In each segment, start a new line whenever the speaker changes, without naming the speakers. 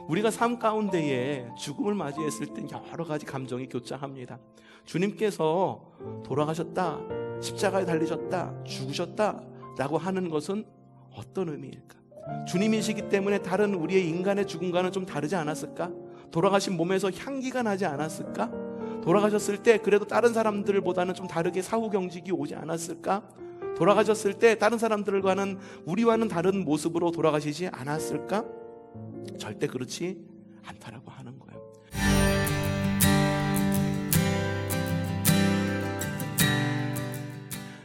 우리가 삶 가운데에 죽음을 맞이했을 때 여러 가지 감정이 교차합니다. 주님께서 돌아가셨다, 십자가에 달리셨다, 죽으셨다 라고 하는 것은 어떤 의미일까? 주님이시기 때문에 다른 우리의 인간의 죽음과는 좀 다르지 않았을까? 돌아가신 몸에서 향기가 나지 않았을까? 돌아가셨을 때 그래도 다른 사람들보다는 좀 다르게 사후 경직이 오지 않았을까? 돌아가셨을 때 다른 사람들과는, 우리와는 다른 모습으로 돌아가시지 않았을까? 절대 그렇지 않다라고 하는 거예요.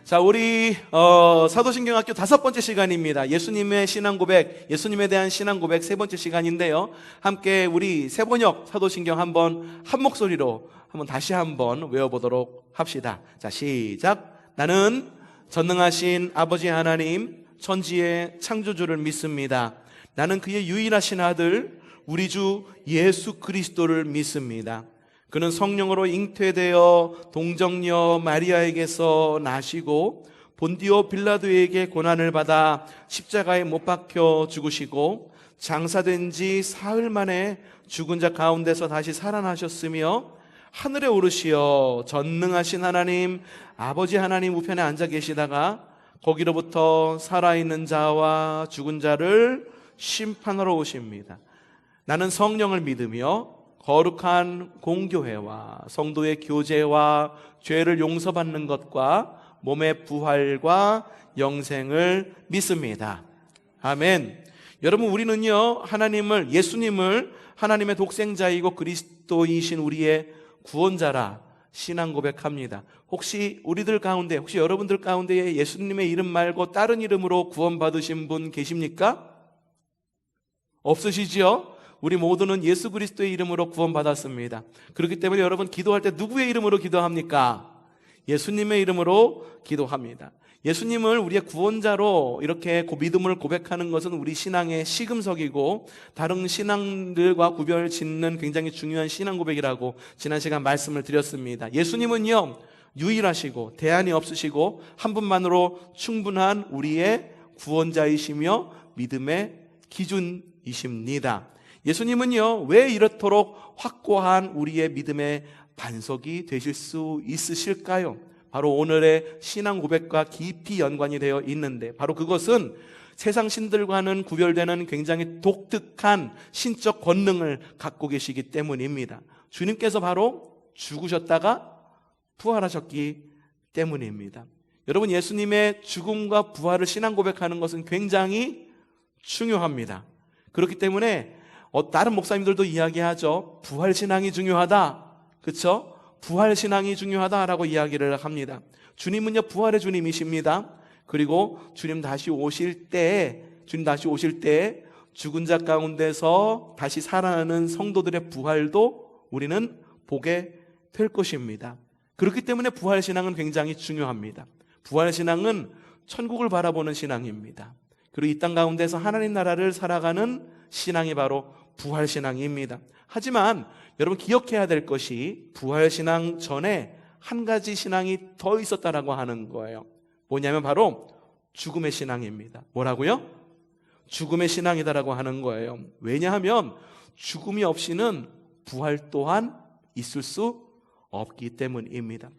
자, 우리 사도신경학교 5번째 시간입니다. 예수님의 신앙 고백, 예수님에 대한 신앙 고백 3번째 시간인데요. 함께 우리 세번역 사도신경 한 목소리로 다시 한번 외워보도록 합시다. 자, 시작. 나는 전능하신 아버지 하나님, 천지의 창조주를 믿습니다. 나는 그의 유일하신 아들 우리 주 예수 그리스도를 믿습니다. 그는 성령으로 잉태되어 동정녀 마리아에게서 나시고 본디오 빌라도에게 고난을 받아 십자가에 못 박혀 죽으시고 장사된 지 사흘 만에 죽은 자 가운데서 다시 살아나셨으며 하늘에 오르시어 전능하신 하나님 아버지 하나님 우편에 앉아 계시다가 거기로부터 살아있는 자와 죽은 자를 심판하러 오십니다. 나는 성령을 믿으며 거룩한 공교회와 성도의 교제와 죄를 용서받는 것과 몸의 부활과 영생을 믿습니다. 아멘. 여러분, 우리는요, 예수님을 하나님의 독생자이고 그리스도이신 우리의 구원자라 신앙 고백합니다. 혹시 여러분들 가운데에 예수님의 이름 말고 다른 이름으로 구원받으신 분 계십니까? 없으시지요? 우리 모두는 예수 그리스도의 이름으로 구원받았습니다. 그렇기 때문에 여러분, 기도할 때 누구의 이름으로 기도합니까? 예수님의 이름으로 기도합니다. 예수님을 우리의 구원자로 이렇게 믿음을 고백하는 것은 우리 신앙의 시금석이고 다른 신앙들과 구별 짓는 굉장히 중요한 신앙 고백이라고 지난 시간 말씀을 드렸습니다. 예수님은요, 유일하시고 대안이 없으시고 한 분만으로 충분한 우리의 구원자이시며 믿음의 기준이십니다. 예수님은요, 왜 이렇도록 확고한 우리의 믿음의 반석이 되실 수 있으실까요? 바로 오늘의 신앙 고백과 깊이 연관이 되어 있는데, 바로 그것은 세상 신들과는 구별되는 굉장히 독특한 신적 권능을 갖고 계시기 때문입니다. 주님께서 바로 죽으셨다가 부활하셨기 때문입니다. 여러분, 예수님의 죽음과 부활을 신앙 고백하는 것은 굉장히 중요합니다. 그렇기 때문에 다른 목사님들도 이야기하죠. 부활신앙이 중요하다. 그렇죠? 부활신앙이 중요하다라고 이야기를 합니다. 주님은요, 부활의 주님이십니다. 그리고 주님 다시 오실 때 죽은 자 가운데서 다시 살아나는 성도들의 부활도 우리는 보게 될 것입니다. 그렇기 때문에 부활신앙은 굉장히 중요합니다. 부활신앙은 천국을 바라보는 신앙입니다. 그리고 이 땅 가운데서 하나님 나라를 살아가는 신앙이 바로 부활신앙입니다. 하지만 여러분, 기억해야 될 것이 부활신앙 전에 한 가지 신앙이 더 있었다라고 하는 거예요. 뭐냐면 바로 죽음의 신앙입니다. 뭐라고요? 죽음의 신앙이다라고 하는 거예요. 왜냐하면 죽음이 없이는 부활 또한 있을 수 없기 때문입니다.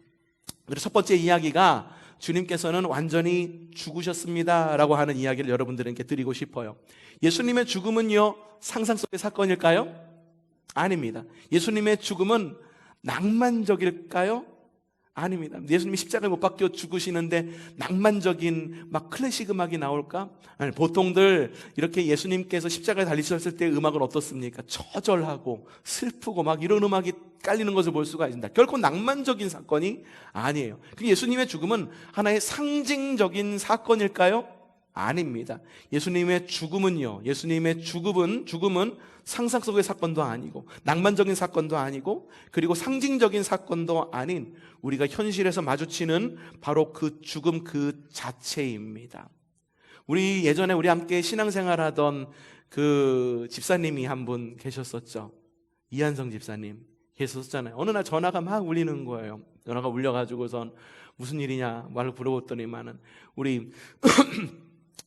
그래서 첫 번째 이야기가 주님께서는 완전히 죽으셨습니다 라고 하는 이야기를 여러분들에게 드리고 싶어요. 예수님의 죽음은요, 상상 속의 사건일까요? 아닙니다. 예수님의 죽음은 낭만적일까요? 아닙니다. 예수님이 십자가에 못 박혀 죽으시는데 낭만적인 클래식 음악이 나올까? 아니, 보통들 이렇게 예수님께서 십자가에 달리셨을 때 음악은 어떻습니까? 처절하고 슬프고 이런 음악이 깔리는 것을 볼 수가 있습니다. 결코 낭만적인 사건이 아니에요. 예수님의 죽음은 하나의 상징적인 사건일까요? 아닙니다. 예수님의 죽음은 상상 속의 사건도 아니고 낭만적인 사건도 아니고 그리고 상징적인 사건도 아닌 우리가 현실에서 마주치는 바로 그 죽음 그 자체입니다. 우리 예전에 우리 함께 신앙생활하던 그 집사님이 한 분 계셨었죠. 이한성 집사님 계셨었잖아요. 어느 날 전화가 막 울리는 거예요. 전화가 울려가지고선 무슨 일이냐 말을 물어봤더니만은 우리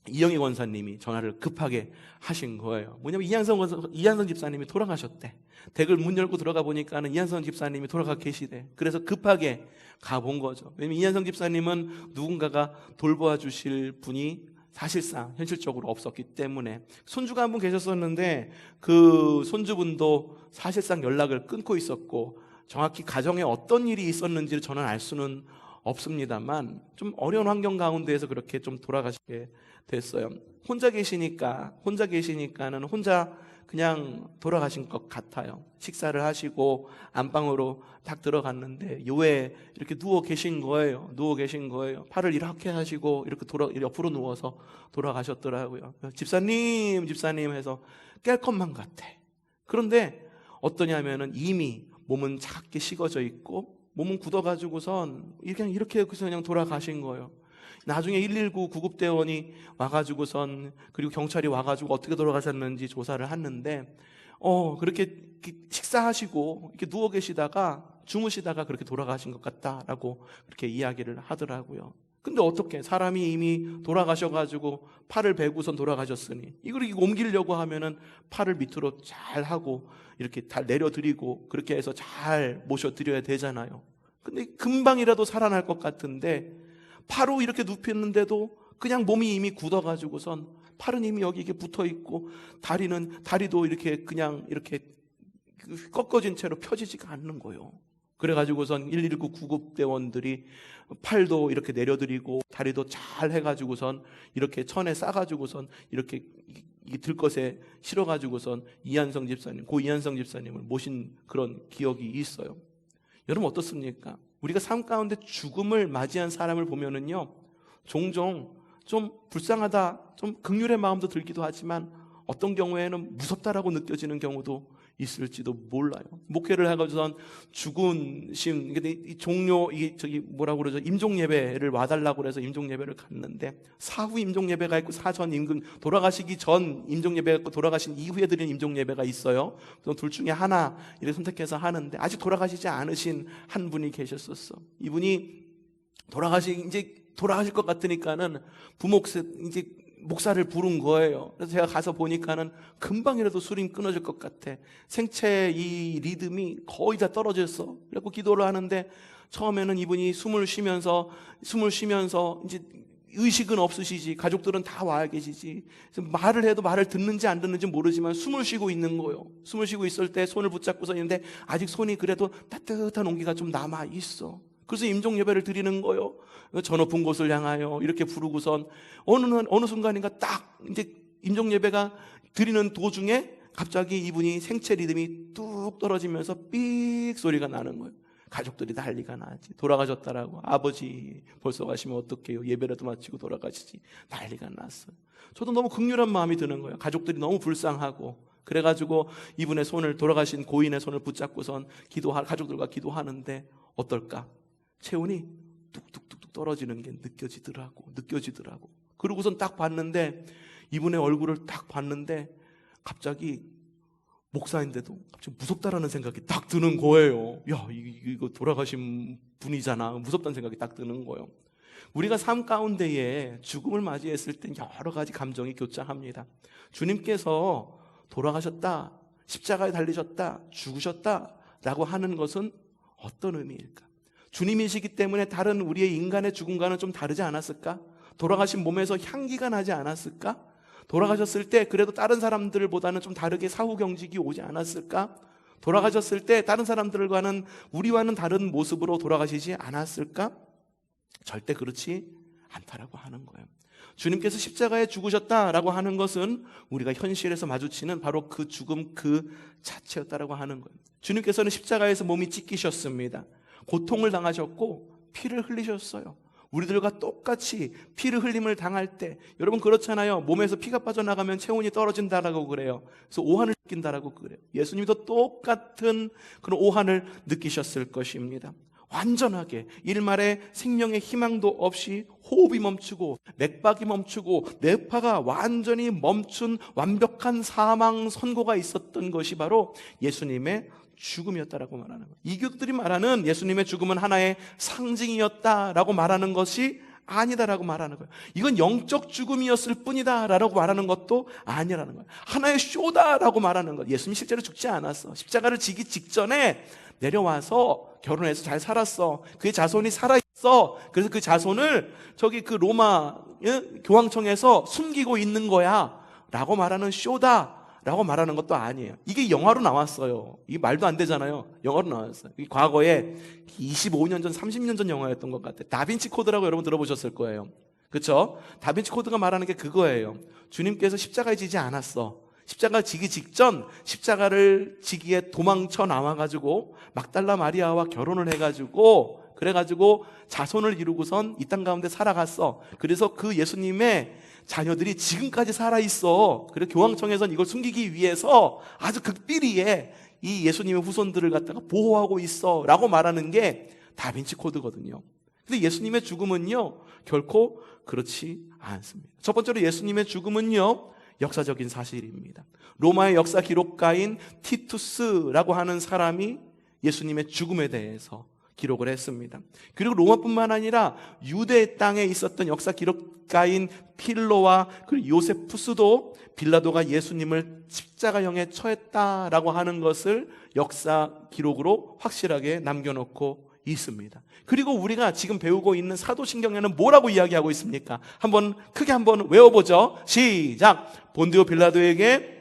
이영희 권사님이 전화를 급하게 하신 거예요. 뭐냐면 이한성 집사님이 돌아가셨대. 댁을 문 열고 들어가 보니까는 이한성 집사님이 돌아가 계시대. 그래서 급하게 가본 거죠. 왜냐면 이한성 집사님은 누군가가 돌보아 주실 분이 사실상 현실적으로 없었기 때문에. 손주가 한 분 계셨었는데 그 손주분도 사실상 연락을 끊고 있었고, 정확히 가정에 어떤 일이 있었는지를 저는 알 수는 없습니다만 좀 어려운 환경 가운데에서 그렇게 좀 돌아가시게 됐어요. 혼자 계시니까는 혼자 그냥 돌아가신 것 같아요. 식사를 하시고 안방으로 딱 들어갔는데 요에 이렇게 누워 계신 거예요. 팔을 이렇게 하시고 이렇게 옆으로 누워서 돌아가셨더라고요. 집사님 해서 깰 것만 같아. 그런데 어떠냐면은 이미 몸은 작게 식어져 있고 몸은 굳어가지고선 그냥 돌아가신 거예요. 나중에 119 구급대원이 와가지고선, 그리고 경찰이 와가지고 어떻게 돌아가셨는지 조사를 하는데, 그렇게 식사하시고 이렇게 누워 계시다가 주무시다가 그렇게 돌아가신 것 같다라고 그렇게 이야기를 하더라고요. 근데 어떻게 사람이 이미 돌아가셔가지고 팔을 베고선 돌아가셨으니 이걸 옮기려고 하면은 팔을 밑으로 잘 하고 이렇게 다 내려드리고 그렇게 해서 잘 모셔드려야 되잖아요. 근데 금방이라도 살아날 것 같은데 바로 이렇게 눕혔는데도 그냥 몸이 이미 굳어가지고선 팔은 이미 여기 이게 붙어있고 다리도 이렇게 그냥 이렇게 꺾어진 채로 펴지지가 않는 거예요. 그래가지고선 119 구급대원들이 팔도 이렇게 내려드리고 다리도 잘 해가지고선 이렇게 천에 싸가지고선 이렇게 들것에 실어가지고선 고 이한성 집사님을 모신 그런 기억이 있어요. 여러분 어떻습니까? 우리가 삶 가운데 죽음을 맞이한 사람을 보면은요, 종종 좀 불쌍하다, 좀 긍휼의 마음도 들기도 하지만 어떤 경우에는 무섭다라고 느껴지는 경우도 있을지도 몰라요. 목회를 해가지고선 죽은 심, 뭐라고 그러죠? 임종 예배를 와달라고 그래서 임종 예배를 갔는데, 사후 임종 예배가 있고 사전 돌아가시기 전 임종 예배가 있고 돌아가신 이후에 드리는 임종 예배가 있어요. 둘 중에 하나 이렇게 선택해서 하는데, 아직 돌아가시지 않으신 한 분이 계셨었어. 이분이 돌아가실 것 같으니까는 목사를 부른 거예요. 그래서 제가 가서 보니까는 금방이라도 술이 끊어질 것 같아. 생체 이 리듬이 거의 다 떨어졌어. 그래서 기도를 하는데 처음에는 이분이 숨을 쉬면서 이제 의식은 없으시지, 가족들은 다 와 계시지. 말을 해도 말을 듣는지 안 듣는지 모르지만 숨을 쉬고 있는 거예요. 숨을 쉬고 있을 때 손을 붙잡고서 있는데 아직 손이 그래도 따뜻한 온기가 좀 남아 있어. 그래서 임종 예배를 드리는 거예요. 저 높은 곳을 향하여 이렇게 부르고선 어느 순간인가 딱 이제 임종 예배가 드리는 도중에 갑자기 이분이 생체 리듬이 뚝 떨어지면서 삑 소리가 나는 거예요. 가족들이 난리가 나지. 돌아가셨다라고. 아버지 벌써 가시면 어떡해요? 예배라도 마치고 돌아가시지. 난리가 났어요. 저도 너무 긍휼한 마음이 드는 거예요. 가족들이 너무 불쌍하고. 그래가지고 이분의 돌아가신 고인의 손을 붙잡고선 가족들과 기도하는데 어떨까? 체온이 뚝뚝뚝뚝 떨어지는 게 느껴지더라고. 그러고선 딱 봤는데, 이분의 얼굴을 딱 봤는데 갑자기 목사인데도 갑자기 무섭다라는 생각이 딱 드는 거예요. 야, 이거 돌아가신 분이잖아. 무섭다는 생각이 딱 드는 거예요. 우리가 삶 가운데에 죽음을 맞이했을 땐 여러 가지 감정이 교차합니다. 주님께서 돌아가셨다, 십자가에 달리셨다, 죽으셨다 라고 하는 것은 어떤 의미일까? 주님이시기 때문에 다른 우리의 인간의 죽음과는 좀 다르지 않았을까? 돌아가신 몸에서 향기가 나지 않았을까? 돌아가셨을 때 그래도 다른 사람들보다는 좀 다르게 사후 경직이 오지 않았을까? 돌아가셨을 때 다른 사람들과는, 우리와는 다른 모습으로 돌아가시지 않았을까? 절대 그렇지 않다라고 하는 거예요. 주님께서 십자가에 죽으셨다라고 하는 것은 우리가 현실에서 마주치는 바로 그 죽음 그 자체였다라고 하는 거예요. 주님께서는 십자가에서 몸이 찢기셨습니다. 고통을 당하셨고 피를 흘리셨어요. 우리들과 똑같이 피를 흘림을 당할 때, 여러분 그렇잖아요. 몸에서 피가 빠져나가면 체온이 떨어진다라고 그래요. 그래서 오한을 느낀다라고 그래요. 예수님도 똑같은 그런 오한을 느끼셨을 것입니다. 완전하게 일말의 생명의 희망도 없이 호흡이 멈추고 맥박이 멈추고 뇌파가 완전히 멈춘 완벽한 사망 선고가 있었던 것이 바로 예수님의 죽음이었다라고 말하는 거예요. 이교도들이 말하는 예수님의 죽음은 하나의 상징이었다라고 말하는 것이 아니다라고 말하는 거예요. 이건 영적 죽음이었을 뿐이다라고 말하는 것도 아니라는 거예요. 하나의 쇼다라고 말하는 거예요. 예수님이 실제로 죽지 않았어. 십자가를 지기 직전에 내려와서 결혼해서 잘 살았어. 그의 자손이 살아있어. 그래서 그 자손을 저기 그 로마 교황청에서 숨기고 있는 거야 라고 말하는 쇼다 라고 말하는 것도 아니에요. 이게 영화로 나왔어요. 이게 말도 안 되잖아요. 영화로 나왔어요. 이게 과거에 25년 전, 30년 전 영화였던 것 같아요. 다빈치 코드라고 여러분 들어보셨을 거예요. 그렇죠? 다빈치 코드가 말하는 게 그거예요. 주님께서 십자가에 지지 않았어. 십자가 지기 직전 십자가를 지기에 도망쳐 나와가지고 막달라 마리아와 결혼을 해가지고 그래가지고 자손을 이루고선 이 땅 가운데 살아갔어. 그래서 그 예수님의 자녀들이 지금까지 살아있어. 그래서 교황청에서는 이걸 숨기기 위해서 아주 극비리에 이 예수님의 후손들을 갖다가 보호하고 있어 라고 말하는 게 다빈치 코드거든요. 근데 예수님의 죽음은요 결코 그렇지 않습니다. 첫 번째로 예수님의 죽음은요 역사적인 사실입니다. 로마의 역사 기록가인 티투스라고 하는 사람이 예수님의 죽음에 대해서 기록을 했습니다. 그리고 로마뿐만 아니라 유대 땅에 있었던 역사 기록가인 필로와 그리고 요세푸스도 빌라도가 예수님을 십자가형에 처했다라고 하는 것을 역사 기록으로 확실하게 남겨놓고 있습니다. 그리고 우리가 지금 배우고 있는 사도신경에는 뭐라고 이야기하고 있습니까? 크게 한번 외워보죠. 시작! 본디오 빌라도에게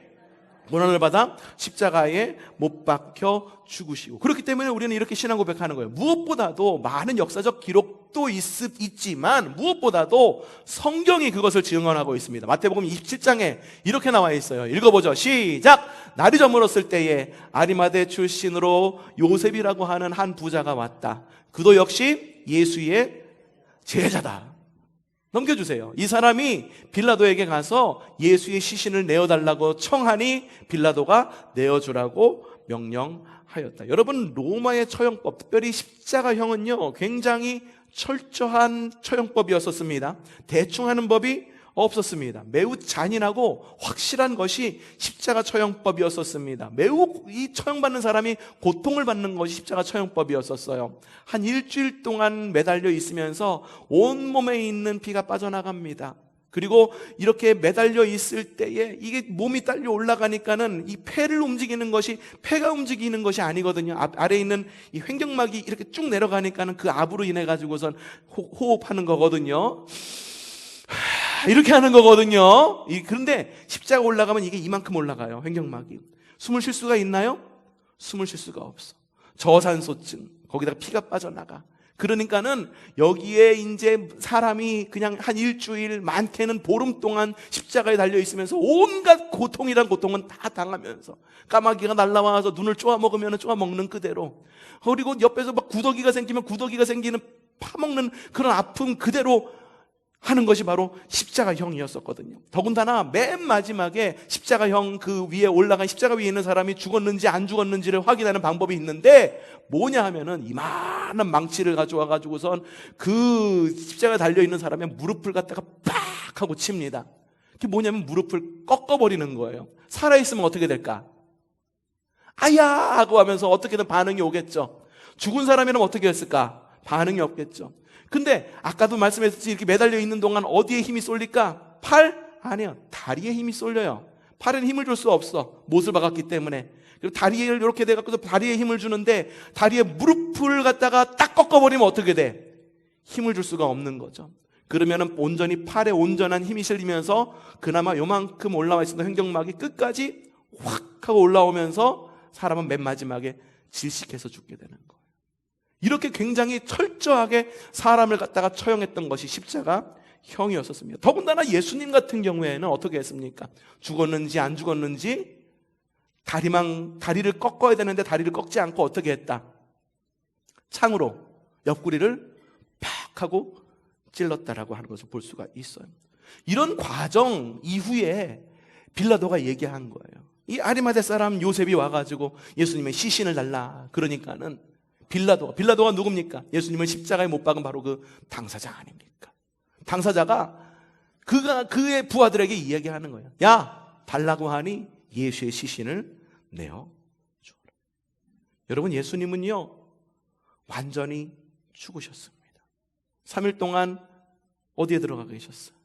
고난을 받아 십자가에 못 박혀 죽으시고. 그렇기 때문에 우리는 이렇게 신앙 고백하는 거예요. 무엇보다도 많은 역사적 기록도 있지만 무엇보다도 성경이 그것을 증언하고 있습니다. 마태복음 27장에 이렇게 나와 있어요. 읽어보죠. 시작! 날이 저물었을 때에 아리마대 출신으로 요셉이라고 하는 한 부자가 왔다. 그도 역시 예수의 제자다. 넘겨주세요. 이 사람이 빌라도에게 가서 예수의 시신을 내어달라고 청하니 빌라도가 내어주라고 명령하였다. 여러분, 로마의 처형법, 특별히 십자가형은요 굉장히 철저한 처형법이었었습니다. 대충 하는 법이 없었습니다. 매우 잔인하고 확실한 것이 십자가 처형법이었었습니다. 매우 이 처형받는 사람이 고통을 받는 것이 십자가 처형법이었었어요. 한 일주일 동안 매달려 있으면서 온몸에 있는 피가 빠져나갑니다. 그리고 이렇게 매달려 있을 때에 이게 몸이 딸려 올라가니까는 이 폐를 움직이는 것이 폐가 움직이는 것이 아니거든요. 아래에 있는 이 횡격막이 이렇게 쭉 내려가니까는 그 압으로 인해 가지고선 호흡하는 거거든요. 이렇게 하는 거거든요. 그런데 십자가 올라가면 이게 이만큼 올라가요. 횡격막이. 숨을 쉴 수가 있나요? 숨을 쉴 수가 없어. 저산소증, 거기다가 피가 빠져나가. 그러니까는 여기에 이제 사람이 그냥 한 일주일, 많게는 보름 동안 십자가에 달려 있으면서 온갖 고통이란 고통은 다 당하면서 까마귀가 날라와서 눈을 쪼아 먹으면 쪼아 먹는 그대로, 그리고 옆에서 막 구더기가 생기면 구더기가 생기는 파먹는 그런 아픔 그대로 하는 것이 바로 십자가형이었었거든요. 더군다나 맨 마지막에 십자가형 그 위에 올라간 십자가 위에 있는 사람이 죽었는지 안 죽었는지를 확인하는 방법이 있는데 뭐냐 하면은 이만한 망치를 가져와 가지고선 그 십자가에 달려있는 사람의 무릎을 갖다가 팍 하고 칩니다. 그게 뭐냐면 무릎을 꺾어버리는 거예요. 살아있으면 어떻게 될까? 아야 하고 하면서 어떻게든 반응이 오겠죠. 죽은 사람이라면 어떻게 했을까? 반응이 없겠죠. 근데 아까도 말씀했듯이 이렇게 매달려 있는 동안 어디에 힘이 쏠릴까? 팔? 아니요. 다리에 힘이 쏠려요. 팔에는 힘을 줄 수 없어. 못을 박았기 때문에. 그리고 다리에 이렇게 돼갖고 다리에 힘을 주는데 다리에 무릎을 갖다가 딱 꺾어버리면 어떻게 돼? 힘을 줄 수가 없는 거죠. 그러면은 온전히 팔에 온전한 힘이 실리면서 그나마 요만큼 올라와 있었던 횡격막이 끝까지 확 하고 올라오면서 사람은 맨 마지막에 질식해서 죽게 되는 거예요. 이렇게 굉장히 철저하게 사람을 갖다가 처형했던 것이 십자가형이었었습니다. 더군다나 예수님 같은 경우에는 어떻게 했습니까? 죽었는지 안 죽었는지 다리를 꺾어야 되는데 다리를 꺾지 않고 어떻게 했다? 창으로 옆구리를 팍 하고 찔렀다라고 하는 것을 볼 수가 있어요. 이런 과정 이후에 빌라도가 얘기한 거예요. 이 아리마대 사람 요셉이 와가지고 예수님의 시신을 달라 그러니까는 빌라도가 누굽니까? 예수님을 십자가에 못 박은 바로 그 당사자 아닙니까? 당사자가 그의 부하들에게 이야기하는 거예요. 야, 달라고 하니 예수의 시신을 내어 주라. 여러분, 예수님은요 완전히 죽으셨습니다. 3일 동안 어디에 들어가 계셨어요?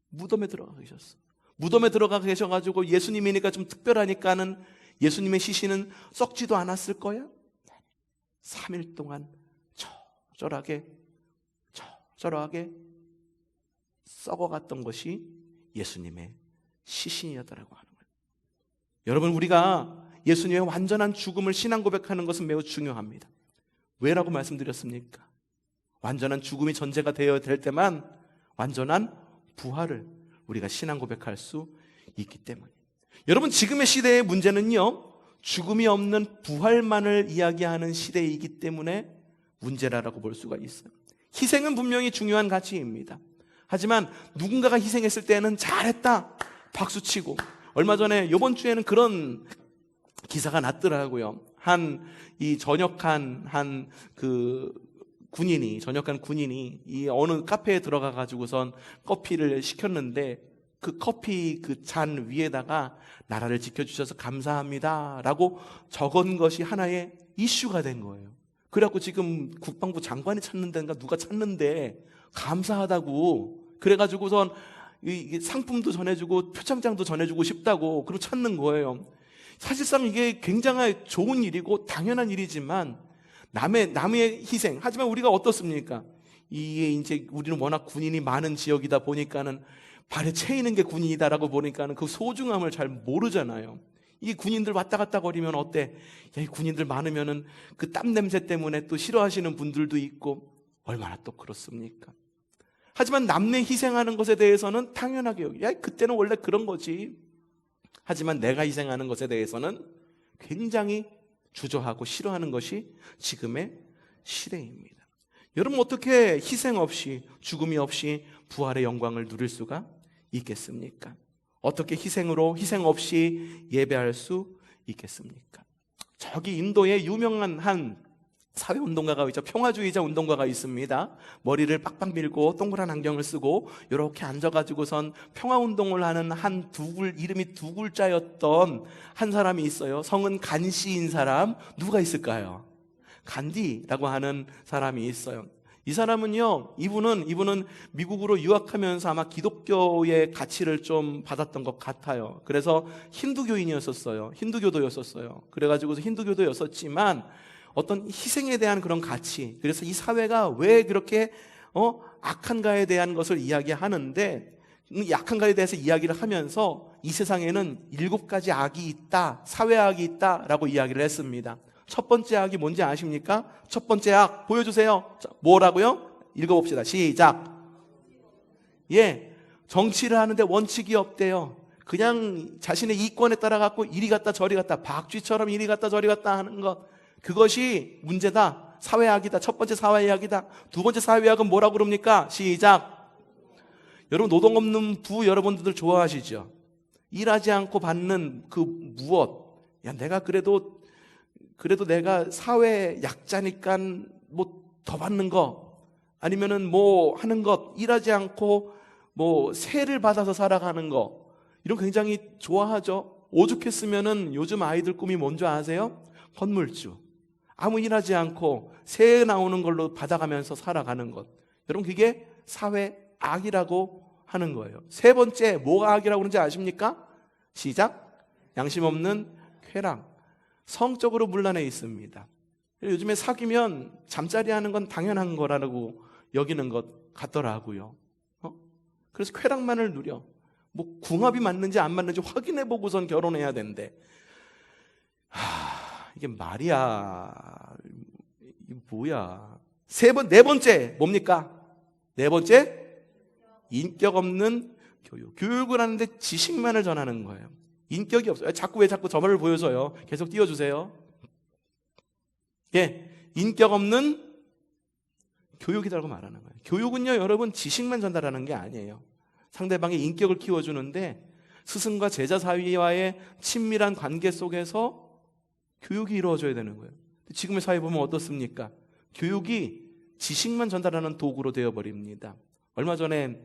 무덤에 들어가 계셨어요. 무덤에 들어가 계셔가지고 예수님이니까 좀 특별하니까는 예수님의 시신은 썩지도 않았을 거야? 3일 동안 처절하게 썩어갔던 것이 예수님의 시신이었다라고 하는 거예요. 여러분, 우리가 예수님의 완전한 죽음을 신앙 고백하는 것은 매우 중요합니다. 왜라고 말씀드렸습니까? 완전한 죽음이 전제가 되어야 될 때만 완전한 부활을 우리가 신앙 고백할 수 있기 때문에. 여러분, 지금의 시대의 문제는요, 죽음이 없는 부활만을 이야기하는 시대이기 때문에 문제라고 볼 수가 있어요. 희생은 분명히 중요한 가치입니다. 하지만 누군가가 희생했을 때는 잘했다 박수치고, 얼마 전에 이번 주에는 그런 기사가 났더라고요. 전역한 군인이 이 어느 카페에 들어가 가지고선 커피를 시켰는데 그 커피 그 잔 위에다가 나라를 지켜주셔서 감사합니다라고 적은 것이 하나의 이슈가 된 거예요. 그래갖고 지금 국방부 장관이 찾는 데인가 누가 찾는데 감사하다고, 그래가지고선 이 상품도 전해주고 표창장도 전해주고 싶다고 그러고 찾는 거예요. 사실상 이게 굉장히 좋은 일이고 당연한 일이지만 남의 희생. 하지만 우리가 어떻습니까? 이게 이제 우리는 워낙 군인이 많은 지역이다 보니까는 발에 채이는 게 군인이다라고 보니까는 그 소중함을 잘 모르잖아요. 이 군인들 왔다 갔다 거리면 어때? 야, 이 군인들 많으면은 그 땀 냄새 때문에 또 싫어하시는 분들도 있고 얼마나 또 그렇습니까? 하지만 남의 희생하는 것에 대해서는 당연하게 여기, 야, 그때는 원래 그런 거지. 하지만 내가 희생하는 것에 대해서는 굉장히 주저하고 싫어하는 것이 지금의 시대입니다. 여러분, 어떻게 희생 없이, 죽음이 없이 부활의 영광을 누릴 수가 있겠습니까? 어떻게 희생 없이 예배할 수 있겠습니까? 저기 인도에 유명한 한 사회운동가가 있죠. 평화주의자 운동가가 있습니다. 머리를 빡빡 밀고 동그란 안경을 쓰고 이렇게 앉아가지고선 평화운동을 하는 이름이 두 글자였던 한 사람이 있어요. 성은 간시인 사람, 누가 있을까요? 간디라고 하는 사람이 있어요. 이 사람은요, 이분은 미국으로 유학하면서 아마 기독교의 가치를 좀 받았던 것 같아요. 그래서 힌두교도였었어요. 그래가지고서 힌두교도였었지만 어떤 희생에 대한 그런 가치, 그래서 이 사회가 왜 그렇게 악한가에 대한 것을 이야기하는데, 약한가에 대해서 이야기를 하면서 이 세상에는 7가지 악이 있다, 사회악이 있다라고 이야기를 했습니다. 첫 번째 악이 뭔지 아십니까? 첫 번째 악 보여주세요. 자, 뭐라고요? 읽어봅시다. 시작. 정치를 하는데 원칙이 없대요. 그냥 자신의 이권에 따라 갖고 이리 갔다 저리 갔다, 박쥐처럼 이리 갔다 저리 갔다 하는 것, 그것이 문제다. 사회악이다. 첫 번째 사회악이다. 두 번째 사회악은 뭐라고 그럽니까? 시작. 여러분, 노동 없는 부 여러분들 좋아하시죠? 일하지 않고 받는 그 무엇. 야, 내가 그래도 내가 사회 약자니까 뭐 더 받는 거, 아니면은 뭐 하는 것, 일하지 않고 뭐 세를 받아서 살아가는 거, 이런 거 굉장히 좋아하죠. 오죽했으면은 요즘 아이들 꿈이 뭔지 아세요? 건물주. 아무 일하지 않고 세 나오는 걸로 받아가면서 살아가는 것. 여러분, 그게 사회악이라고 하는 거예요. 세 번째, 뭐가 악이라고 그러는지 아십니까? 시작. 양심 없는 쾌락. 성적으로 문란해 있습니다. 요즘에 사귀면 잠자리 하는 건 당연한 거라고 여기는 것 같더라고요. 그래서 쾌락만을 누려. 뭐 궁합이 맞는지 안 맞는지 확인해 보고선 결혼해야 된대. 이게 말이야. 이게 뭐야. 네 번째 뭡니까? 네 번째, 인격 없는 교육. 교육을 하는데 지식만을 전하는 거예요. 인격이 없어요. 왜 자꾸 저만을 보여줘요? 계속 띄워주세요. 인격 없는 교육이라고 말하는 거예요. 교육은요, 여러분, 지식만 전달하는 게 아니에요. 상대방의 인격을 키워주는데 스승과 제자 사이와의 친밀한 관계 속에서 교육이 이루어져야 되는 거예요. 지금의 사회 보면 어떻습니까? 교육이 지식만 전달하는 도구로 되어버립니다. 얼마 전에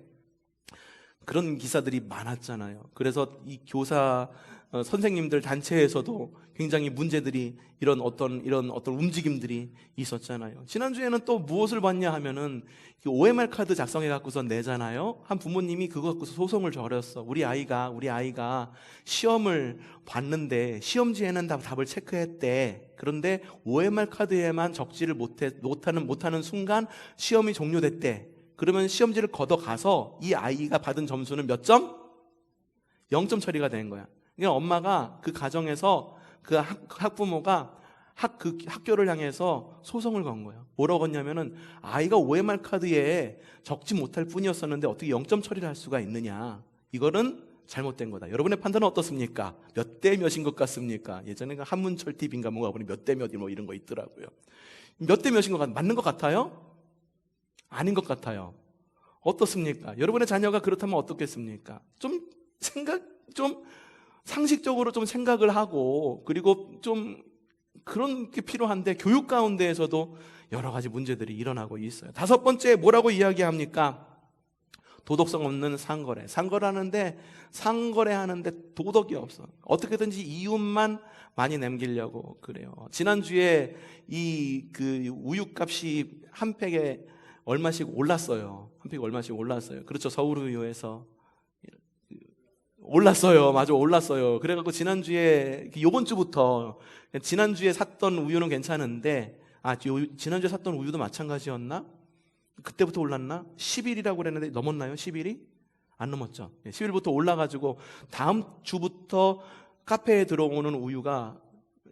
그런 기사들이 많았잖아요. 그래서 이 교사 선생님들 단체에서도 굉장히 문제들이 이런 어떤 움직임들이 있었잖아요. 지난주에는 또 무엇을 봤냐 하면은 OMR 카드 작성해 갖고서 내잖아요. 한 부모님이 그거 갖고서 소송을 벌였어. 우리 아이가 시험을 봤는데 시험지에는 다 답을 체크했대. 그런데 OMR 카드에만 적지를 못하는 순간 시험이 종료됐대. 그러면 시험지를 걷어가서 이 아이가 받은 점수는 몇 점? 0점 처리가 된 거야. 그러니까 엄마가 그 가정에서 그 학부모가 그 학교를 향해서 소송을 건 거예요. 뭐라고 했냐면은 아이가 OMR 카드에 적지 못할 뿐이었었는데 어떻게 0점 처리를 할 수가 있느냐. 이거는 잘못된 거다. 여러분의 판단은 어떻습니까? 몇 대 몇인 것 같습니까? 예전에 그 한문철 TV인가 뭐가 보니 몇 대 몇 뭐 이런 거 있더라고요. 몇 대 몇인 것 맞는 것 같아요? 아닌 것 같아요. 어떻습니까? 여러분의 자녀가 그렇다면 어떻겠습니까? 좀 상식적으로 좀 생각을 하고, 그리고 좀 그런 게 필요한데 교육 가운데에서도 여러 가지 문제들이 일어나고 있어요. 다섯 번째 뭐라고 이야기합니까? 도덕성 없는 상거래. 상거래하는데 도덕이 없어. 어떻게든지 이윤만 많이 남기려고 그래요. 지난주에 그 우유값이 한 팩에 얼마씩 올랐어요. 한 팩이 얼마씩 올랐어요. 그렇죠. 서울우유에서 올랐어요. 맞아, 올랐어요. 그래갖고 요번 주부터 지난주에 샀던 우유는 괜찮은데, 지난주에 샀던 우유도 마찬가지였나? 그때부터 올랐나? 10일이라고 그랬는데 넘었나요? 10일이? 안 넘었죠. 10일부터 올라가지고 다음 주부터 카페에 들어오는 우유가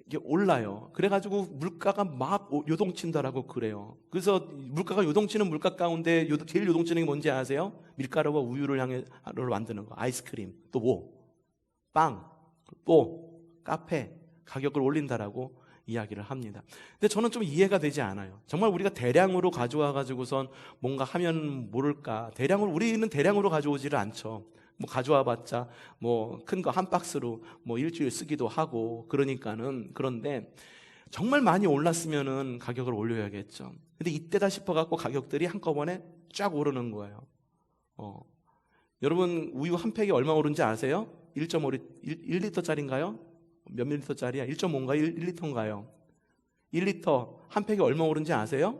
이게 올라요. 그래가지고 물가가 막 요동친다라고 그래요. 그래서 물가가 요동치는 물가 가운데 제일 요동치는 게 뭔지 아세요? 밀가루와 우유를 만드는 거. 아이스크림, 또 뭐? 빵, 또 카페 가격을 올린다라고 이야기를 합니다. 근데 저는 좀 이해가 되지 않아요. 정말 우리가 대량으로 가져와 가지고선 뭔가 하면 모를까. 우리는 대량으로 가져오지를 않죠. 뭐 가져와 봤자 뭐 큰 거 한 박스로 뭐 일주일 쓰기도 하고 그런데 정말 많이 올랐으면은 가격을 올려야겠죠. 근데 이때다 싶어 갖고 가격들이 한꺼번에 쫙 오르는 거예요. 여러분 우유 한 팩이 얼마 오른지 아세요? 1리터짜리인가요? 몇 밀리터짜리야? 1.5인가요? 1리터인가요? 1리터 한 팩이 얼마 오른지 아세요?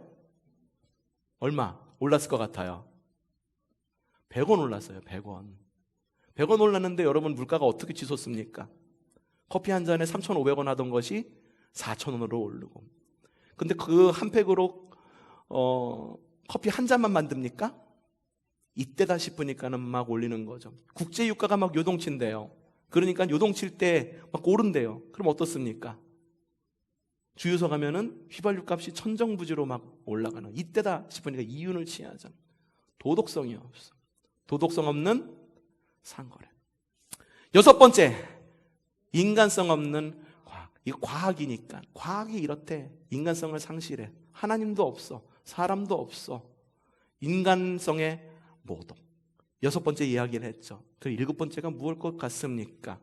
얼마 올랐을 것 같아요? 100원 올랐어요. 100원 올랐는데 여러분 물가가 어떻게 치솟습니까? 커피 한 잔에 3,500원 하던 것이 4,000원으로 오르고. 근데 그 한 팩으로 커피 한 잔만 만듭니까? 이때다 싶으니까는 막 올리는 거죠. 국제 유가가 막 요동친대요. 그러니까 요동칠 때 막 오른대요. 그럼 어떻습니까? 주유소 가면은 휘발유 값이 천정부지로 막 올라가는, 이때다 싶으니까 이윤을 취하죠. 도덕성이 없어. 도덕성 없는 상거래. 여섯 번째, 인간성 없는 과학. 이거 과학이니까. 과학이 이렇대. 인간성을 상실해. 하나님도 없어. 사람도 없어. 인간성의 모독. 여섯 번째 이야기를 했죠. 그 일곱 번째가 무엇일 것 같습니까?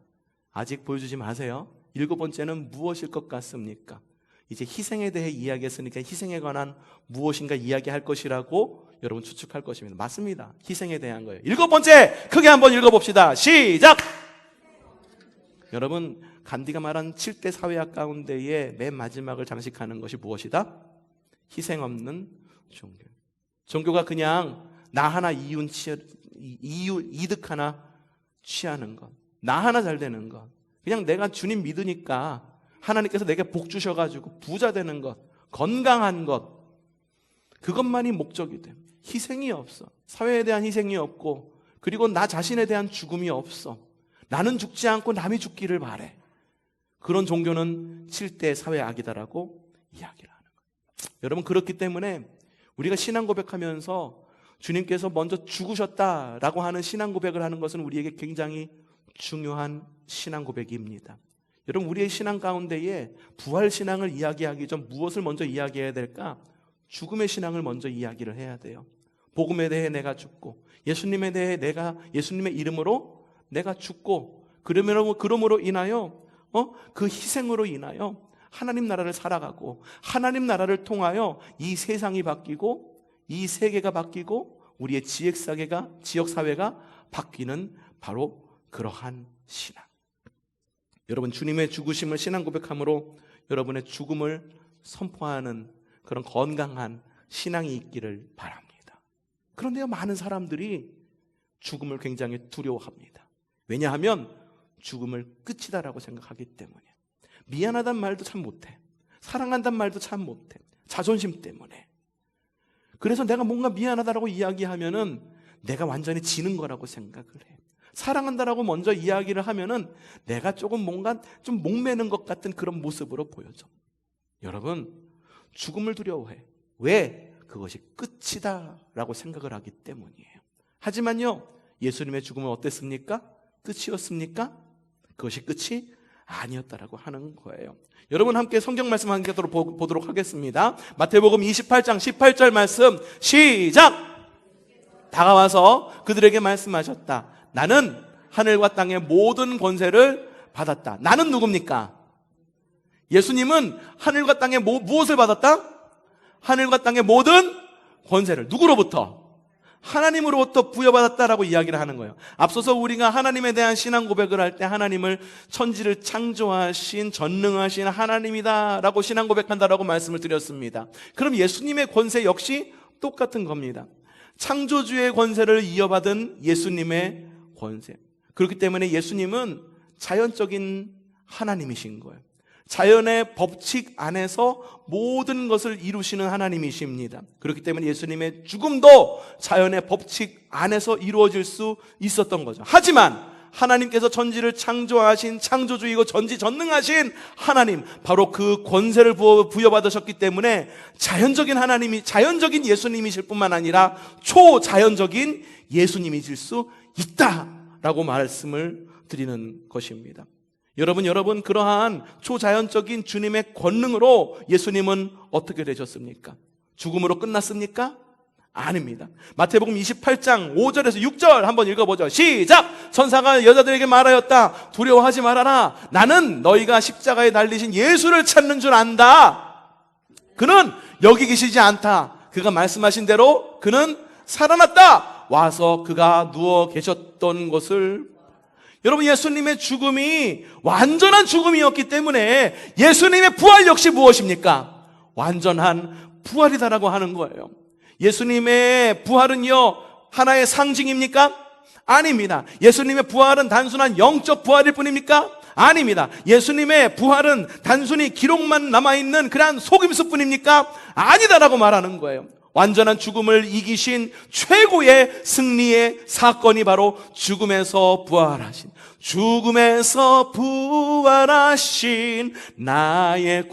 아직 보여주지 마세요. 일곱 번째는 무엇일 것 같습니까? 이제 희생에 대해 이야기했으니까 희생에 관한 무엇인가 이야기할 것이라고 여러분 추측할 것입니다. 맞습니다. 희생에 대한 거예요. 일곱 번째, 크게 한번 읽어봅시다. 시작! 여러분, 간디가 말한 7대 사회학 가운데의 맨 마지막을 장식하는 것이 무엇이다? 희생 없는 종교. 종교가 그냥 나 하나 이득 하나 취하는 것, 나 하나 잘 되는 것, 그냥 내가 주님 믿으니까 하나님께서 내게 복 주셔가지고 부자 되는 것, 건강한 것, 그것만이 목적이 돼. 희생이 없어. 사회에 대한 희생이 없고, 그리고 나 자신에 대한 죽음이 없어. 나는 죽지 않고 남이 죽기를 바래. 그런 종교는 7대 사회악이다라고 이야기를 하는 거예요. 여러분, 그렇기 때문에 우리가 신앙 고백하면서 주님께서 먼저 죽으셨다라고 하는 신앙 고백을 하는 것은 우리에게 굉장히 중요한 신앙 고백입니다. 여러분, 우리의 신앙 가운데에 부활 신앙을 이야기하기 전 무엇을 먼저 이야기해야 될까? 죽음의 신앙을 먼저 이야기를 해야 돼요. 복음에 대해 내가 죽고, 예수님에 대해 예수님의 이름으로 내가 죽고, 그러므로 인하여 그 희생으로 인하여 하나님 나라를 살아가고, 하나님 나라를 통하여 이 세상이 바뀌고, 이 세계가 바뀌고, 우리의 지역사회가 바뀌는 바로 그러한 신앙. 여러분 주님의 죽으심을 신앙 고백함으로 여러분의 죽음을 선포하는 그런 건강한 신앙이 있기를 바랍니다. 그런데요, 많은 사람들이 죽음을 굉장히 두려워합니다. 왜냐하면 죽음을 끝이다라고 생각하기 때문에. 미안하단 말도 참 못해. 사랑한단 말도 참 못해. 자존심 때문에. 그래서 내가 뭔가 미안하다라고 이야기하면은 내가 완전히 지는 거라고 생각을 해. 사랑한다라고 먼저 이야기를 하면은 내가 조금 뭔가 좀 목매는 것 같은 그런 모습으로 보여져. 여러분, 죽음을 두려워해. 왜? 그것이 끝이다 라고 생각을 하기 때문이에요. 하지만요, 예수님의 죽음은 어땠습니까? 끝이었습니까? 그것이 끝이 아니었다라고 하는 거예요. 여러분 함께 성경 말씀 한 개 더 보도록 하겠습니다. 마태복음 28장 18절 말씀 시작! 다가와서 그들에게 말씀하셨다. 나는 하늘과 땅의 모든 권세를 받았다. 나는 누굽니까? 예수님은 하늘과 땅의 무엇을 받았다? 하늘과 땅의 모든 권세를 누구로부터? 하나님으로부터 부여받았다라고 이야기를 하는 거예요. 앞서서 우리가 하나님에 대한 신앙 고백을 할 때 하나님을 천지를 창조하신 전능하신 하나님이다라고 신앙 고백한다라고 말씀을 드렸습니다. 그럼 예수님의 권세 역시 똑같은 겁니다. 창조주의 권세를 이어받은 예수님의 권세. 그렇기 때문에 예수님은 자연적인 하나님이신 거예요. 자연의 법칙 안에서 모든 것을 이루시는 하나님이십니다. 그렇기 때문에 예수님의 죽음도 자연의 법칙 안에서 이루어질 수 있었던 거죠. 하지만 하나님께서 천지를 창조하신 창조주이고 전지전능하신 하나님, 바로 그 권세를 부여받으셨기 때문에 자연적인 예수님이실 뿐만 아니라 초자연적인 예수님이실 수 있다라고 말씀을 드리는 것입니다. 여러분 그러한 초자연적인 주님의 권능으로 예수님은 어떻게 되셨습니까? 죽음으로 끝났습니까? 아닙니다. 마태복음 28장 5절에서 6절 한번 읽어보죠. 시작! 천사가 여자들에게 말하였다. 두려워하지 말아라. 나는 너희가 십자가에 달리신 예수를 찾는 줄 안다. 그는 여기 계시지 않다. 그가 말씀하신 대로 그는 살아났다. 와서 그가 누워 계셨던 것을. 여러분, 예수님의 죽음이 완전한 죽음이었기 때문에 예수님의 부활 역시 무엇입니까? 완전한 부활이다라고 하는 거예요. 예수님의 부활은요, 하나의 상징입니까? 아닙니다. 예수님의 부활은 단순한 영적 부활일 뿐입니까? 아닙니다. 예수님의 부활은 단순히 기록만 남아있는 그러한 속임수 뿐입니까? 아니다라고 말하는 거예요. 완전한 죽음을 이기신 최고의 승리의 사건이 바로 죽음에서 부활하신 나의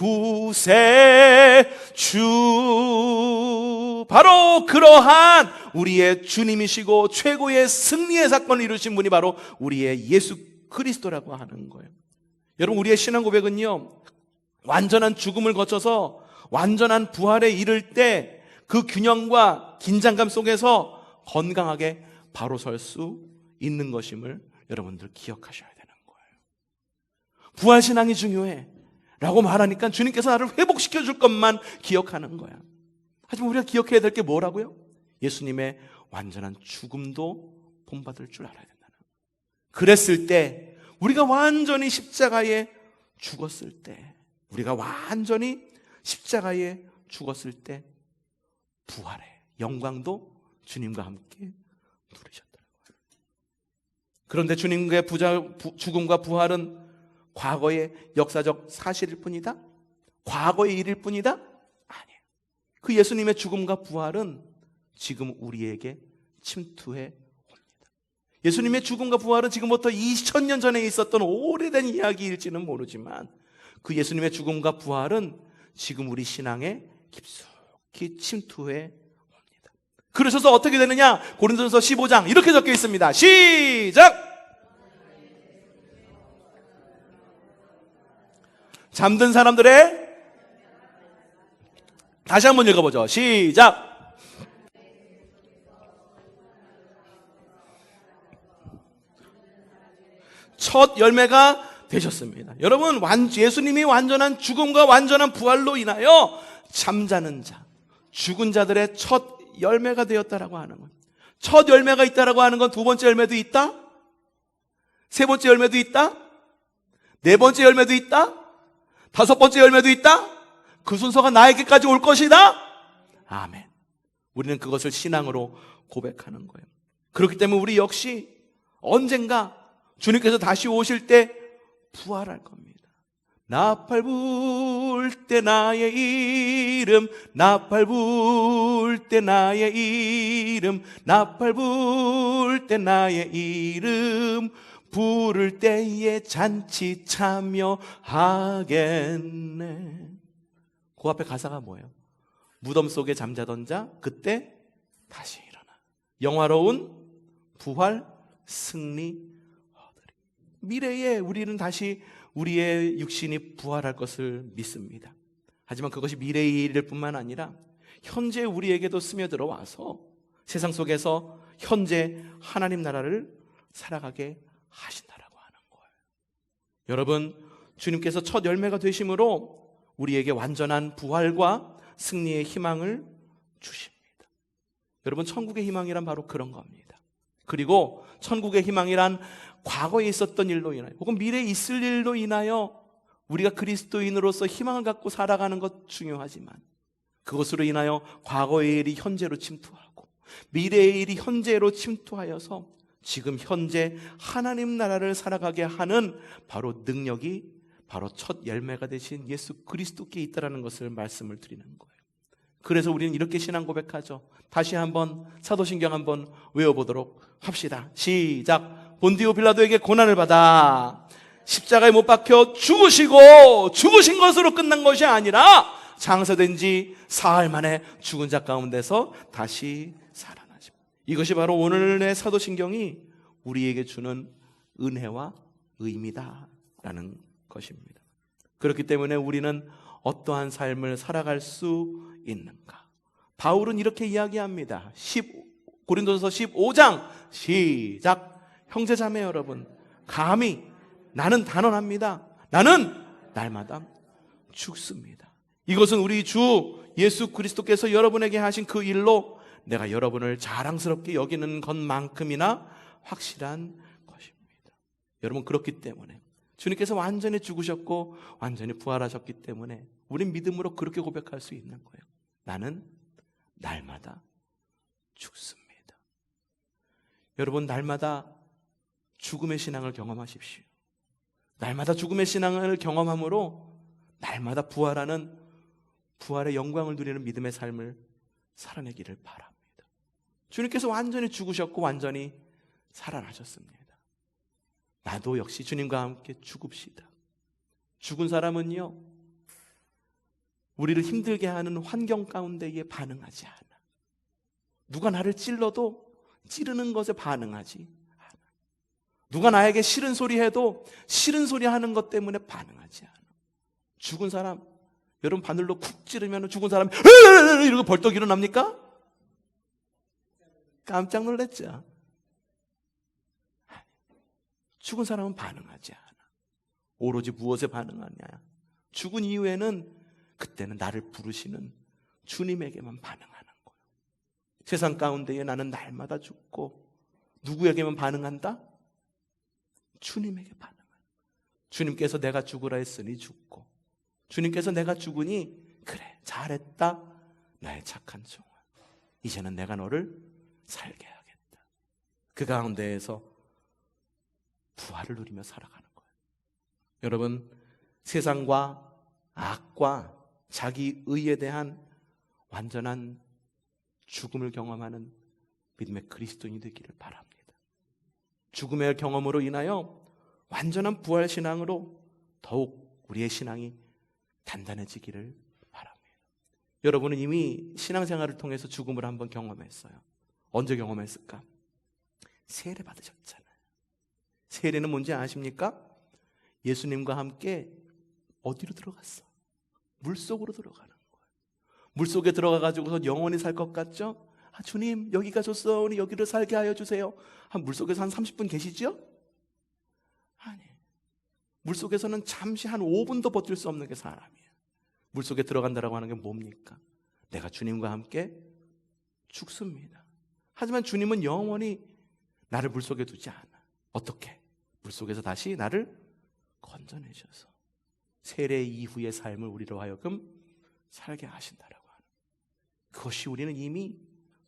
구세주, 바로 그러한 우리의 주님이시고 최고의 승리의 사건을 이루신 분이 바로 우리의 예수 그리스도라고 하는 거예요. 여러분, 우리의 신앙 고백은요, 완전한 죽음을 거쳐서 완전한 부활에 이를 때 그 균형과 긴장감 속에서 건강하게 바로 설 수 있는 것임을 여러분들 기억하셔야 되는 거예요. 부활신앙이 중요해 라고 말하니까 주님께서 나를 회복시켜 줄 것만 기억하는 거야. 하지만 우리가 기억해야 될 게 뭐라고요? 예수님의 완전한 죽음도 본받을 줄 알아야 된다는 거예요. 그랬을 때, 우리가 완전히 십자가에 죽었을 때, 부활의 영광도 주님과 함께 누리셨더라고요. 그런데 주님의 죽음과 부활은 과거의 역사적 사실일 뿐이다? 과거의 일일 뿐이다? 아니에요. 그 예수님의 죽음과 부활은 지금 우리에게 침투해 옵니다. 예수님의 죽음과 부활은 지금부터 2000년 전에 있었던 오래된 이야기일지는 모르지만 그 예수님의 죽음과 부활은 지금 우리 신앙에 깊숙이 침투해 옵니다. 그러셔서 어떻게 되느냐? 고린도전서 15장 이렇게 적혀 있습니다. 시작! 잠든 사람들의, 다시 한번 읽어보죠. 시작! 첫 열매가 되셨습니다. 여러분, 예수님이 완전한 죽음과 완전한 부활로 인하여 잠자는 자, 죽은 자들의 첫 열매가 되었다라고 하는 거예요. 첫 열매가 있다라고 하는 건 두 번째 열매도 있다? 세 번째 열매도 있다? 네 번째 열매도 있다. 다섯 번째 열매도 있다. 그 순서가 나에게까지 올 것이다. 아멘. 우리는 그것을 신앙으로 고백하는 거예요. 그렇기 때문에 우리 역시 언젠가 주님께서 다시 오실 때 부활할 겁니다. 나팔 불 때 나의 이름, 나팔 불 때 나의 이름, 나팔 불 때 나의 이름, 부를 때에 잔치 참여하겠네. 그 앞에 가사가 뭐예요? 무덤 속에 잠자던 자 그때 다시 일어나 영화로운 부활 승리 얻으리. 미래에 우리는 다시 우리의 육신이 부활할 것을 믿습니다. 하지만 그것이 미래의 일일 뿐만 아니라 현재 우리에게도 스며들어 와서 세상 속에서 현재 하나님 나라를 살아가게 하신다라고 하는 거예요. 여러분, 주님께서 첫 열매가 되심으로 우리에게 완전한 부활과 승리의 희망을 주십니다. 여러분, 천국의 희망이란 바로 그런 겁니다. 그리고 천국의 희망이란 과거에 있었던 일로 인하여 혹은 미래에 있을 일로 인하여 우리가 그리스도인으로서 희망을 갖고 살아가는 것 중요하지만 그것으로 인하여 과거의 일이 현재로 침투하고 미래의 일이 현재로 침투하여서 지금 현재 하나님 나라를 살아가게 하는 바로 능력이 바로 첫 열매가 되신 예수 그리스도께 있다는 것을 말씀을 드리는 거예요. 그래서 우리는 이렇게 신앙 고백하죠. 다시 한번 사도신경 한번 외워보도록 합시다. 시작. 본디오 빌라도에게 고난을 받아 십자가에 못 박혀 죽으시고 죽으신 것으로 끝난 것이 아니라 장사된 지 사흘 만에 죽은 자 가운데서 다시 살아나십니다. 이것이 바로 오늘의 사도신경이 우리에게 주는 은혜와 의미다라는 것입니다. 그렇기 때문에 우리는 어떠한 삶을 살아갈 수 있는가? 바울은 이렇게 이야기합니다. 고린도전서 15장 시작. 형제자매 여러분, 감히 나는 단언합니다. 나는 날마다 죽습니다. 이것은 우리 주 예수 그리스도께서 여러분에게 하신 그 일로 내가 여러분을 자랑스럽게 여기는 것만큼이나 확실한 것입니다. 여러분, 그렇기 때문에 주님께서 완전히 죽으셨고 완전히 부활하셨기 때문에 우린 믿음으로 그렇게 고백할 수 있는 거예요. 나는 날마다 죽습니다. 여러분, 날마다 죽음의 신앙을 경험하십시오. 날마다 죽음의 신앙을 경험함으로 날마다 부활하는 부활의 영광을 누리는 믿음의 삶을 살아내기를 바랍니다. 주님께서 완전히 죽으셨고 완전히 살아나셨습니다. 나도 역시 주님과 함께 죽읍시다. 죽은 사람은요, 우리를 힘들게 하는 환경 가운데에 반응하지 않아. 누가 나를 찔러도 찌르는 것에 반응하지 않아. 누가 나에게 싫은 소리 해도 싫은 소리 하는 것 때문에 반응하지 않아. 죽은 사람, 여러분 바늘로 쿡 찌르면 죽은 사람이 이러고 벌떡 일어납니까? 깜짝 놀랐죠. 죽은 사람은 반응하지 않아. 오로지 무엇에 반응하냐? 죽은 이후에는 그때는 나를 부르시는 주님에게만 반응하는 거예요. 세상 가운데에 나는 날마다 죽고 누구에게만 반응한다? 주님에게 반응한다. 주님께서 내가 죽으라 했으니 죽고, 주님께서 내가 죽으니 그래 잘했다 나의 착한 종아, 이제는 내가 너를 살게 하겠다. 그 가운데에서 부활을 누리며 살아가는 거예요. 여러분, 세상과 악과 자기 의에 대한 완전한 죽음을 경험하는 믿음의 그리스도인이 되기를 바랍니다. 죽음의 경험으로 인하여 완전한 부활 신앙으로 더욱 우리의 신앙이 단단해지기를 바랍니다. 여러분은 이미 신앙생활을 통해서 죽음을 한번 경험했어요. 언제 경험했을까? 세례 받으셨잖아요. 세례는 뭔지 아십니까? 예수님과 함께 어디로 들어갔어? 물속으로 들어가는 거예요. 물속에 들어가가지고서 영원히 살 것 같죠? 아, 주님 여기가 좋사오니 여기를 살게 하여 주세요. 물속에서 한 30분 계시죠? 아니, 물속에서는 잠시 한 5분도 버틸 수 없는 게 사람이에요. 물속에 들어간다라고 하는 게 뭡니까? 내가 주님과 함께 죽습니다. 하지만 주님은 영원히 나를 물속에 두지 않아. 어떻게? 물속에서 다시 나를 건져내셔서 세례 이후의 삶을 우리로 하여금 살게 하신다라고 하는, 그것이 우리는 이미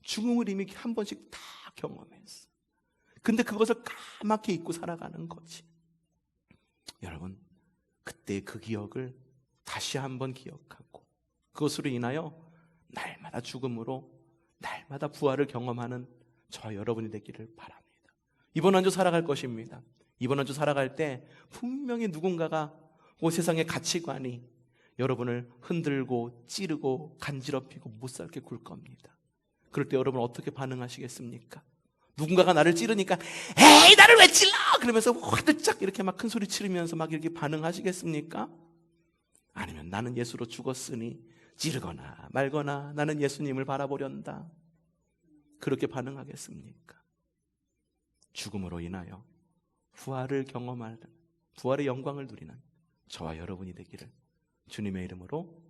죽음을 이미 한 번씩 다 경험했어. 근데 그것을 까맣게 잊고 살아가는 거지. 여러분, 그때 그 기억을 다시 한번 기억하고 그것으로 인하여 날마다 죽음으로 날마다 부활을 경험하는 저 여러분이 되기를 바랍니다. 이번 한 주 살아갈 것입니다. 이번 한 주 살아갈 때 분명히 누군가가 이 세상의 가치관이 여러분을 흔들고 찌르고 간지럽히고 못살게 굴 겁니다. 그럴 때 여러분 어떻게 반응하시겠습니까? 누군가가 나를 찌르니까 에이 나를 왜 찔러! 그러면서 화들짝 이렇게 막 큰 소리 치르면서 막 이렇게 반응하시겠습니까? 아니면 나는 예수로 죽었으니 찌르거나 말거나 나는 예수님을 바라보련다, 그렇게 반응하겠습니까? 죽음으로 인하여 부활을 경험하는, 부활의 영광을 누리는 저와 여러분이 되기를 주님의 이름으로